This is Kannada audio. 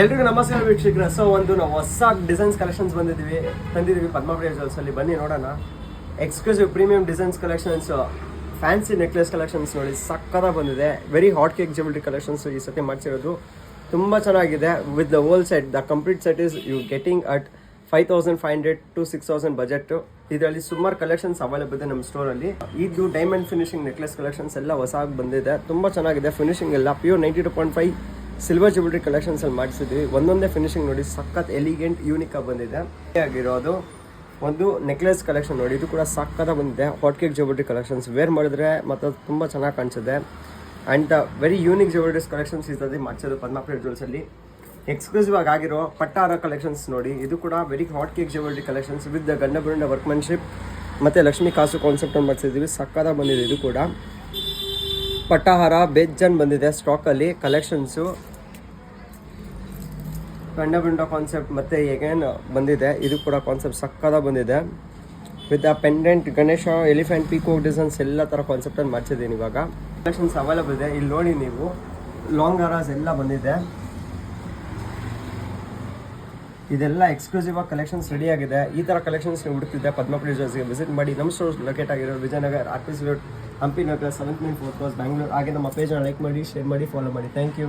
ಎಲ್ರಿಗೂ ನಮಸ್ಕಾರ ವೀಕ್ಷಕರ. ಸೊ ನಾವು ಹೊಸ ಡಿಸೈನ್ಸ್ ಕಲೆಕ್ಷನ್ಸ್ ತಂದಿದ್ದೀವಿ ಪದ್ಮಪ್ರಿಯ ಜ್ಯುವೆಲ್ಸ್ ಅಲ್ಲಿ. ಬನ್ನಿ ನೋಡೋಣ. Exclusive premium designs collections, fancy necklace collections ನೋಡಿ ಸಕ್ಕದ ಬಂದಿದೆ. Very hot cake jewellery collections ಈ ಸತಿ ಮಾಡ್ಸಿರೋದು ತುಂಬ ಚೆನ್ನಾಗಿದೆ. With the whole set, the complete set is you getting at 5500 to 6000 budget. ಇದರಲ್ಲಿ ಸುಮಾರು ಕಲೆಕ್ಷನ್ಸ್ ಅವೈಲೇಬಲ್ ಇದೆ ನಮ್ಮ ಸ್ಟೋರಲ್ಲಿ. ಇದು ಡೈಮಂಡ್ ಫಿನಿಶಿಂಗ್ ನೆಕ್ಲೆಸ್ ಕಲೆಕ್ಷನ್ಸ್ ಎಲ್ಲ ಹೊಸಾಗಿ ಬಂದಿದೆ, ತುಂಬ ಚೆನ್ನಾಗಿದೆ. ಫಿನಿಶಿಂಗ್ ಎಲ್ಲ ಪ್ಯೂರ್ 92.5 ಸಿಲ್ವರ್ ಜ್ಯುವೆಲ್ರಿ ಕಲೆಕ್ಷನ್ಸ್ ಅಲ್ಲಿ ಮಾಡಿಸಿದ್ವಿ. ಒಂದೊಂದೇ ಫಿನಿಶಿಂಗ್ ನೋಡಿ ಸಖತ್ ಎಲಿಗೆಂಟ್ ಯೂನಿಕ್ ಆಗಿ ಬಂದಿದೆ. ಆಗಿರೋದು ಒಂದು ನೆಕ್ಲೆಸ್ ಕಲೆಕ್ಷನ್ ನೋಡಿ, ಇದು ಕೂಡ ಸಕ್ಕತ್ತ ಬಂದಿದೆ. Hot cake jewellery collections wear ಮಾಡಿದ್ರೆ ಮತ್ತು ತುಂಬ ಚೆನ್ನಾಗಿ ಕಾಣಿಸುತ್ತೆ. And very unique jewelleries collections ಇರ್ತದೆ ಮಾಡಿಸೋದು ಪದ್ಮಪ್ರಿಯ ಜ್ಯುವೆಲ್ಸ್ ಅಲ್ಲಿ. ಎಕ್ಸ್ಕ್ಲೂಸಿವ್ ಆಗಿರೋ ಪಟ್ಟಾರ ಕಲೆಕ್ಷನ್ಸ್ ನೋಡಿ, ಇದು ಕೂಡ very hot cake jewellery collections with the Gandaberunda workmanship ಮತ್ತು ಲಕ್ಷ್ಮೀ ಕಾಸು ಕಾನ್ಸೆಪ್ಟ್ ಅನ್ನು ಮಾಡಿಸಿದ್ವಿ. ಸಕ್ಕತ್ತ ಬಂದಿದೆ. ಇದು ಕೂಡ ಪಟ್ಟಹಾರ ಬೇಜನ್ ಬಂದಿದೆ ಸ್ಟಾಕಲ್ಲಿ ಕಲೆಕ್ಷನ್ಸು. ಗಂಡಬುರುಂಡ ಕಾನ್ಸೆಪ್ಟ್ ಮತ್ತು ಎಗೇನ್ ಬಂದಿದೆ. ಇದು ಕೂಡ ಕಾನ್ಸೆಪ್ಟ್ ಸಕ್ಕದ ಬಂದಿದೆ ವಿತ್ ಆ pendant Ganesha elephant peacock designs ಎಲ್ಲ ಥರ ಕಾನ್ಸೆಪ್ಟನ್ನು ಮಾಡಿಸಿದ್ದೀನಿ. ಇವಾಗ ಕಲೆಕ್ಷನ್ಸ್ ಅವೈಲೇಬಲ್ ಇದೆ. ಇಲ್ಲಿ ನೋಡಿ ನೀವು, ಲಾಂಗ್ ಹಾರಾಸ್ ಎಲ್ಲ ಬಂದಿದೆ. ಇದೆಲ್ಲ ಎಕ್ಸ್ಕ್ಲೂಸಿವ್ ಆಗಿ ಕಲೆಕ್ಷನ್ಸ್ ರೆಡಿ ಆಗಿದೆ. ಈ ಥರ ಕಲೆಕ್ಷನ್ಸ್ ನೀವು ಹುಡುಕ್ತಿದ್ದೆ ಪದ್ಮಪ್ರಿಯ ಜ್ಯುವೆಲ್ಸ್ಗೆ ವಿಸಿಟ್ ಮಾಡಿ. ನಮ್ಮ ಸ್ಟೋರ್ ಲೊಕೇಟ್ ಆಗಿರೋ ವಿಜಯನಗರ, ಆರ್ಟಿಸ್ road, Hampi Nagar, 7th Main 4th Cross, Bangalore. ಹಾಗೆ ನಮ್ಮ ಪೇಜನ್ನು ಲೈಕ್ ಮಾಡಿ, ಶೇರ್ ಮಾಡಿ, ಫಾಲೋ ಮಾಡಿ. Thank you.